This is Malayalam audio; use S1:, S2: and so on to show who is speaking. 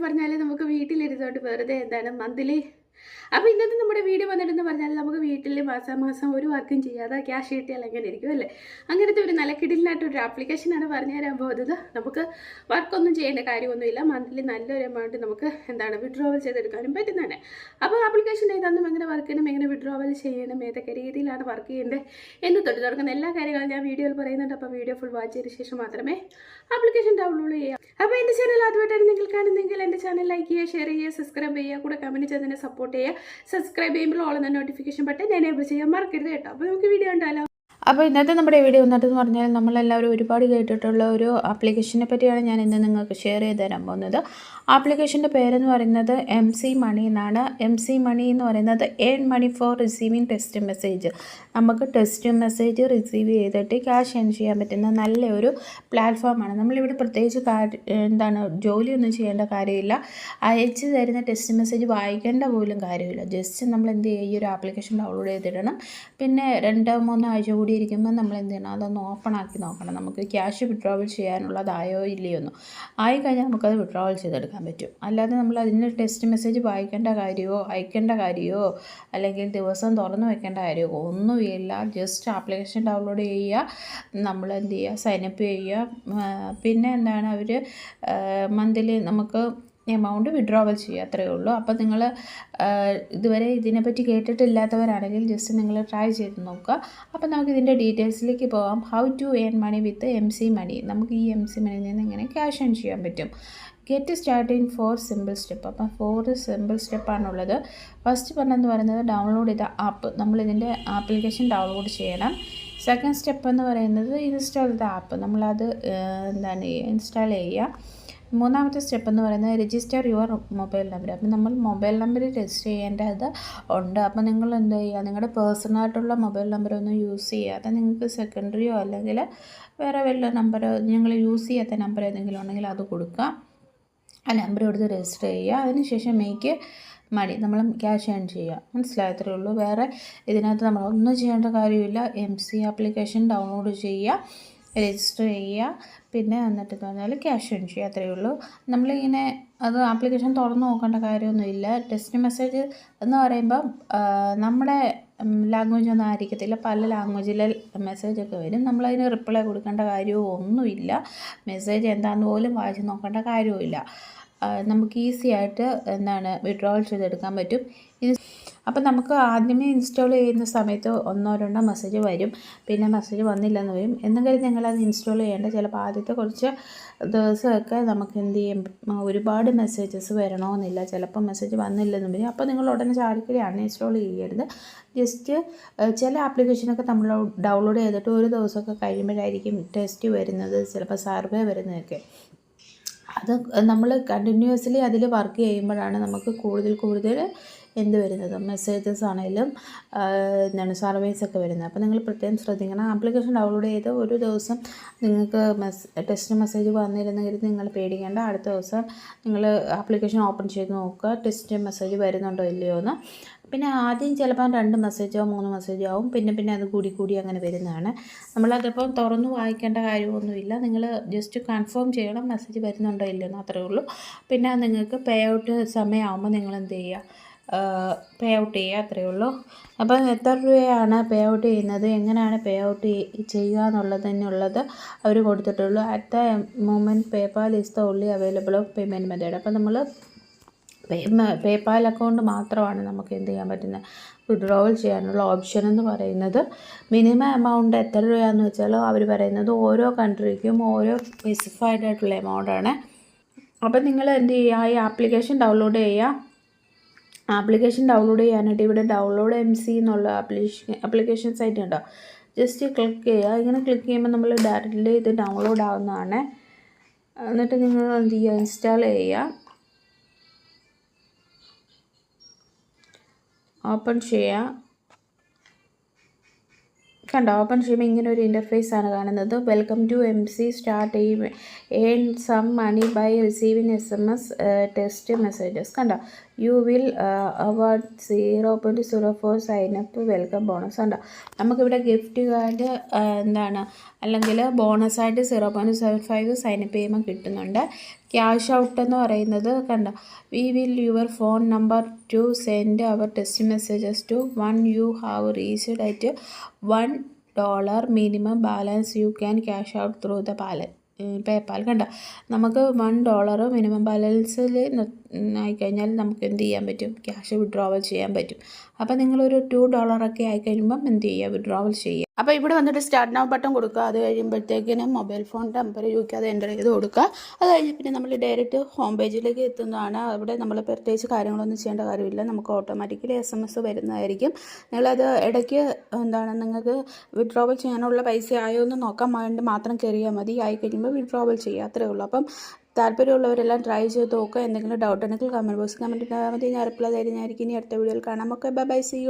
S1: പറഞ്ഞാൽ നമുക്ക് വീട്ടിലിരുന്നോട്ട് വെറുതെ എന്താണ് മന്ത്ലി അപ്പോൾ ഇന്നത്തെ നമ്മുടെ വീഡിയോ വന്നിട്ടെന്ന് പറഞ്ഞാൽ നമുക്ക് വീട്ടിൽ മാസം ഒരു വർക്കും ചെയ്യാതെ ക്യാഷ് കിട്ടിയാൽ എങ്ങനെ ഇരിക്കും അല്ലേ? അങ്ങനത്തെ ഒരു നല്ല കിടിലിനായിട്ടൊരു ആപ്ലിക്കേഷനാണ് പറഞ്ഞു തരാൻ പോകുന്നത്. നമുക്ക് വർക്കൊന്നും ചെയ്യേണ്ട കാര്യമൊന്നുമില്ല. മന്ത്ലി നല്ലൊരു എമൗണ്ട് നമുക്ക് എന്താണ് വിഡ്രോവൽ ചെയ്തെടുക്കാനും പറ്റുന്നതാണ്. അപ്പോൾ ആപ്ലിക്കേഷൻ ഏതാണെന്നും എങ്ങനെ വർക്ക് ചെയ്യണം, എങ്ങനെ വിഡ്രോവൽ ചെയ്യണം, ഏതൊക്കെ രീതിയിലാണ് വർക്ക് ചെയ്യേണ്ടത് എന്ന് തൊട്ട് തുടങ്ങുന്ന എല്ലാ കാര്യങ്ങളും ഞാൻ വീഡിയോയിൽ പറയുന്നുണ്ട്. അപ്പോൾ വീഡിയോ ഫുൾ വാച്ച് ചെയ്ത ശേഷം മാത്രമേ ആപ്ലിക്കേഷൻ ഡൗൺലോഡ് ചെയ്യാം. അപ്പോൾ എൻ്റെ ചാനൽ ആദ്യമായിട്ടാണ് നിങ്ങൾ കാണുന്നതെങ്കിൽ എൻ്റെ ചാനൽ ലൈക്ക് ചെയ്യുക, ഷെയർ ചെയ്യുക, സബ്സ്ക്രൈബ് ചെയ്യുക, കൂടെ കമൻറ്റ് ചെയ്തതിനെ സപ്പോർട്ട് ചെയ്യുക. സബ്സ്ക്രൈബ് ചെയ്യുമ്പോൾ ഓൾ എന്ന നോട്ടിഫിക്കേഷൻ ബട്ടൺ എനേബിൾ ചെയ്യാൻ മറക്കരുത് കേട്ടോ. അപ്പോൾ നമുക്ക് വീഡിയോ കണ്ടാലോ. അപ്പോൾ ഇന്നത്തെ നമ്മുടെ വീഡിയോ വന്നിട്ടെന്ന് പറഞ്ഞാൽ നമ്മളെല്ലാവരും ഒരുപാട് കേട്ടിട്ടുള്ള ഒരു ആപ്ലിക്കേഷനെ പറ്റിയാണ് ഞാൻ ഇന്ന് നിങ്ങൾക്ക് ഷെയർ ചെയ്ത് തരാൻ പോകുന്നത്. ആപ്ലിക്കേഷൻ്റെ പേരെന്ന് പറയുന്നത് MC മണി എന്നാണ്. MC മണി എന്ന് പറയുന്നത് earn money for receiving text message. നമുക്ക് ടെക്സ്റ്റ് മെസ്സേജ് റിസീവ് ചെയ്തിട്ട് ക്യാഷ് ഏൺ ചെയ്യാൻ പറ്റുന്ന നല്ലൊരു പ്ലാറ്റ്ഫോമാണ്. നമ്മളിവിടെ പ്രത്യേകിച്ച് ജോലിയൊന്നും ചെയ്യേണ്ട കാര്യമില്ല. അയച്ചു തരുന്ന ടെക്സ്റ്റ് മെസ്സേജ് വായിക്കേണ്ട പോലും കാര്യമില്ല. ജസ്റ്റ് നമ്മൾ എന്ത് ചെയ്യുക, ഈ ഒരു ആപ്ലിക്കേഷൻ ഡൗൺലോഡ് ചെയ്തിടണം. പിന്നെ 2-3 ആഴ്ച കൂടി ഇരിക്കുമ്പോൾ നമ്മൾ എന്ത് ചെയ്യണം, അതൊന്ന് ഓപ്പൺ ആക്കി നോക്കണം. നമുക്ക് ക്യാഷ് വിഡ്രോവൽ ചെയ്യാനുള്ളതായോ ഇല്ലയോ എന്ന് ആയിക്കഴിഞ്ഞാൽ നമുക്കത് വിഡ്രോവൽ ചെയ്തെടുക്കാൻ പറ്റും. അല്ലാതെ നമ്മൾ അതിന് ടെക്സ്റ്റ് മെസ്സേജ് വായിക്കേണ്ട കാര്യമോ അയക്കേണ്ട കാര്യമോ അല്ലെങ്കിൽ ദിവസം തുറന്നു വെക്കേണ്ട കാര്യമോ ഒന്നുമില്ല. ജസ്റ്റ് ആപ്ലിക്കേഷൻ ഡൗൺലോഡ് ചെയ്യുക, നമ്മൾ എന്ത് ചെയ്യുക, സൈനപ്പ് ചെയ്യുക. പിന്നെ എന്താണ്, അവർ മന്ത്ലി നമുക്ക് എമൗണ്ട് വിഡ്രോവൽ ചെയ്യുക, അത്രയേ ഉള്ളൂ. അപ്പോൾ നിങ്ങൾ ഇതുവരെ ഇതിനെപ്പറ്റി കേട്ടിട്ടില്ലാത്തവരാണെങ്കിൽ ജസ്റ്റ് നിങ്ങൾ ട്രൈ ചെയ്ത് നോക്കുക. അപ്പോൾ നമുക്ക് ഇതിൻ്റെ ഡീറ്റെയിൽസിലേക്ക് പോകാം. How to earn money with MC money. നമുക്ക് ഈ MC മണിയിൽ നിന്ന് എങ്ങനെ ക്യാഷ് ഏൺ ചെയ്യാൻ പറ്റും. Get starting 4 simple step. അപ്പം 4 സിമ്പിൾ സ്റ്റെപ്പാണുള്ളത്. ഫസ്റ്റ് പറഞ്ഞെന്ന് പറയുന്നത് ഡൗൺലോഡ് ചെയ്ത ആപ്പ്. നമ്മളിതിൻ്റെ ആപ്ലിക്കേഷൻ ഡൗൺലോഡ് ചെയ്യണം. സെക്കൻഡ് സ്റ്റെപ്പ് എന്ന് പറയുന്നത് ഇൻസ്റ്റാൾ ചെയ്ത ആപ്പ്, നമ്മളത് ഇൻസ്റ്റാൾ ചെയ്യുക. മൂന്നാമത്തെ സ്റ്റെപ്പ് എന്ന് പറയുന്നത് രജിസ്റ്റർ യുവർ മൊബൈൽ നമ്പർ. അപ്പം നമ്മൾ മൊബൈൽ നമ്പർ രജിസ്റ്റർ ചെയ്യേണ്ടത് ഉണ്ട്. അപ്പോൾ നിങ്ങൾ എന്ത് ചെയ്യുക, നിങ്ങളുടെ പേഴ്സണലായിട്ടുള്ള മൊബൈൽ നമ്പറൊന്നും യൂസ് ചെയ്യാതെ നിങ്ങൾക്ക് സെക്കൻഡറിയോ അല്ലെങ്കിൽ വേറെ വല്ല നമ്പറോ നിങ്ങൾ യൂസ് ചെയ്യാത്ത നമ്പർ ഏതെങ്കിലും ഉണ്ടെങ്കിൽ അത് കൊടുക്കുക. ആ നമ്പർ കൊടുത്ത് രജിസ്റ്റർ ചെയ്യുക. അതിനുശേഷം മേക്ക് മണി, നമ്മൾ ക്യാഷ് ഏൺ ചെയ്യുക. മനസ്സിലായത്രേ ഉള്ളൂ. വേറെ ഇതിനകത്ത് നമ്മളൊന്നും ചെയ്യേണ്ട കാര്യമില്ല. MC ആപ്ലിക്കേഷൻ ഡൗൺലോഡ് ചെയ്യുക, രജിസ്റ്റർ ചെയ്യുക, പിന്നെ എന്നിട്ട് പറഞ്ഞാൽ ക്യാഷ് ഏൺ ചെയ്യുക, അത്രയേ ഉള്ളൂ. നമ്മളിങ്ങനെ അത് ആപ്ലിക്കേഷൻ തുറന്ന് നോക്കേണ്ട കാര്യമൊന്നുമില്ല. ടെക്സ്റ്റ് മെസ്സേജ് എന്ന് പറയുമ്പം നമ്മുടെ ലാംഗ്വേജ് ഒന്നും ആയിരിക്കത്തില്ല, പല ലാംഗ്വേജിലെ മെസ്സേജൊക്കെ വരും. നമ്മളതിന് റിപ്ലൈ കൊടുക്കേണ്ട കാര്യവും ഒന്നുമില്ല. മെസ്സേജ് എന്താണെന്ന് പോലും വായിച്ച് നോക്കേണ്ട കാര്യവുമില്ല. നമുക്ക് ഈസി ആയിട്ട് വിഡ്രോവൽ ചെയ്തെടുക്കാൻ പറ്റും. അപ്പം നമുക്ക് ആദ്യമേ ഇൻസ്റ്റാൾ ചെയ്യുന്ന സമയത്ത് 1-2 മെസ്സേജ് വരും, പിന്നെ മെസ്സേജ് വന്നില്ലെന്ന് വരും. എന്നെങ്കിലും നിങ്ങളത് ഇൻസ്റ്റാൾ ചെയ്യേണ്ട. ചിലപ്പോൾ ആദ്യത്തെ കുറച്ച് ദിവസമൊക്കെ നമുക്ക് എന്ത് ചെയ്യും, ഒരുപാട് മെസ്സേജസ് വരണമെന്നില്ല. ചിലപ്പോൾ മെസ്സേജ് വന്നില്ലെന്ന് വരും. അപ്പോൾ നിങ്ങൾ ഉടനെ ചാടിക്കടി അൺഇൻസ്റ്റാൾ ചെയ്യരുത്. ജസ്റ്റ് ചില ആപ്ലിക്കേഷനൊക്കെ നമ്മൾ ഡൗൺലോഡ് ചെയ്തിട്ട് ഒരു ദിവസമൊക്കെ കഴിയുമ്പോഴായിരിക്കും ടെസ്റ്റ് വരുന്നത്, ചിലപ്പോൾ സർവേ വരുന്നതൊക്കെ. അത് നമ്മൾ കണ്ടിന്യൂസ്ലി അതിൽ വർക്ക് ചെയ്യുമ്പോഴാണ് നമുക്ക് കൂടുതൽ വരുന്നത്, മെസ്സേജസ് ആണെങ്കിലും സർവീസൊക്കെ വരുന്നത്. അപ്പോൾ നിങ്ങൾ പ്രത്യേകം ശ്രദ്ധിക്കണം. ആപ്ലിക്കേഷൻ ഡൗൺലോഡ് ചെയ്ത് ഒരു ദിവസം നിങ്ങൾക്ക് ടെക്സ്റ്റ് മെസ്സേജ് വന്നിരുന്നെങ്കിൽ നിങ്ങൾ പേടിക്കേണ്ട. അടുത്ത ദിവസം നിങ്ങൾ ആപ്ലിക്കേഷൻ ഓപ്പൺ ചെയ്ത് നോക്കുക, ടെക്സ്റ്റ് മെസ്സേജ് വരുന്നുണ്ടോ ഇല്ലയോ എന്ന്. പിന്നെ ആദ്യം ചിലപ്പോൾ 2 മെസ്സേജോ 3 മെസ്സേജോ ആവും, പിന്നെ അത് കൂടി അങ്ങനെ വരുന്നതാണ്. നമ്മളതിപ്പം തുറന്ന് വായിക്കേണ്ട കാര്യമൊന്നുമില്ല. നിങ്ങൾ ജസ്റ്റ് കൺഫേം ചെയ്യണം മെസ്സേജ് വരുന്നുണ്ടോ ഇല്ലെന്ന്, അത്രയേ ഉള്ളൂ. പിന്നെ നിങ്ങൾക്ക് പേ ഔട്ട് സമയമാകുമ്പോൾ നിങ്ങൾ എന്ത് ചെയ്യുക, പേ ഔട്ട് ചെയ്യുക, അത്രയേ ഉള്ളൂ. അപ്പോൾ എത്ര രൂപയാണ് പേ ഔട്ട് ചെയ്യുന്നത്, എങ്ങനെയാണ് പേ ഔട്ട് ചെയ്യുക എന്നുള്ളതിനുള്ളത് അവർ കൊടുത്തിട്ടുള്ളൂ. At the moment PayPal is the only available of payment method. അപ്പോൾ നമ്മൾ പേപാൽ അക്കൗണ്ട് മാത്രമാണ് നമുക്ക് എന്ത് ചെയ്യാൻ പറ്റുന്നത്, വിഡ്രോവൽ ചെയ്യാനുള്ള ഓപ്ഷൻ എന്ന് പറയുന്നത്. മിനിമം എമൗണ്ട് എത്ര രൂപയാണെന്ന് വെച്ചാൽ അവർ പറയുന്നത് ഓരോ കൺട്രിക്കും ഓരോ സ്പെസിഫൈഡ് ആയിട്ടുള്ള എമൗണ്ടാണ്. അപ്പം നിങ്ങൾ എന്ത് ചെയ്യുക, ഈ ആപ്ലിക്കേഷൻ ഡൗൺലോഡ് ചെയ്യുക. ആപ്ലിക്കേഷൻ ഡൗൺലോഡ് ചെയ്യാനായിട്ട് ഇവിടെ ഡൗൺലോഡ് MC എന്നുള്ള ആപ്ലിക്കേഷൻ സൈറ്റ് ഉണ്ടോ, ജസ്റ്റ് ക്ലിക്ക് ചെയ്യുക. ഇങ്ങനെ ക്ലിക്ക് ചെയ്യുമ്പോൾ നമ്മൾ ഡയറക്റ്റ്ലി ഇത് ഡൗൺലോഡ് ആവുന്നതാണ്. എന്നിട്ട് നിങ്ങൾ എന്ത് ചെയ്യുക, ഇൻസ്റ്റാൾ ചെയ്യുക, ഓപ്പൺ ചെയ്യുക. കണ്ടോ, ഓപ്പൺ ചെയ്യുമ്പോൾ ഇങ്ങനെ ഒരു ഇൻ്റർഫേസ് ആണ് കാണുന്നത്. Welcome to MC start earn some money by receiving SMS text messages. കണ്ടോ, you will award 0.04 sign up welcome bonus. കണ്ടോ, നമുക്കിവിടെ ഗിഫ്റ്റ് കാർഡ് അല്ലെങ്കിൽ ബോണസായിട്ട് 0.75 സൈനപ്പ് ചെയ്യുമ്പോൾ കിട്ടുന്നുണ്ട്. ക്യാഷ് ഔട്ട് എന്ന് പറയുന്നത് കണ്ട, we will your phone number to send our text messages to one you have reached at $1 minimum balance you can cash out through the PayPal. കണ്ട, നമുക്ക് $1 മിനിമം ബാലൻസിൽ ആയിക്കഴിഞ്ഞാൽ നമുക്ക് എന്ത് ചെയ്യാൻ പറ്റും, ക്യാഷ് വിഡ്രോവൽ ചെയ്യാൻ പറ്റും. അപ്പോൾ നിങ്ങളൊരു $2 ഒക്കെ ആയിക്കഴിയുമ്പം എന്ത് ചെയ്യുക, വിഡ്രോവൽ ചെയ്യുക. അപ്പോൾ ഇവിടെ വന്നിട്ട് സ്റ്റാർട്ട് നൗ ബട്ടൺ കൊടുക്കുക. അത് കഴിയുമ്പോഴത്തേക്കിനും മൊബൈൽ ഫോൺ നമ്പർ യൂക്ക് അത് എൻ്റർ ചെയ്ത് കൊടുക്കുക. അത് കഴിഞ്ഞ് പിന്നെ നമ്മൾ ഡയറക്റ്റ് ഹോം പേജിലേക്ക് എത്തുന്നതാണ്. അവിടെ നമ്മൾ പ്രത്യേകിച്ച് കാര്യങ്ങളൊന്നും ചെയ്യേണ്ട കാര്യമില്ല, നമുക്ക് ഓട്ടോമാറ്റിക്കലി SMS വരുന്നതായിരിക്കും. നിങ്ങളത് ഇടയ്ക്ക് നിങ്ങൾക്ക് വിഡ്രോവൽ ചെയ്യാനുള്ള പൈസ ആയോ എന്ന് നോക്കാൻ വേണ്ടി മാത്രം കയറിയാൽ മതി. ആയി കഴിയുമ്പോൾ വിഡ്രോവൽ ചെയ്യുക, അത്രേ ഉള്ളൂ. അപ്പം താല്പര്യമുള്ളവരെല്ലാം ട്രൈ ചെയ്ത് നോക്കുക. എന്തെങ്കിലും ഡൗട്ട് ഉണ്ടെങ്കിൽ കമൻറ്റ് ബോക്സിൽ കമൻറ്റ് ഇട്ടാൽ മതി. ഞാൻ റിപ്ലൈ തരുന്നതായിരിക്കും. ഇനി അടുത്ത വീഡിയോയിൽ കാണാം. Okay, bye bye, see U.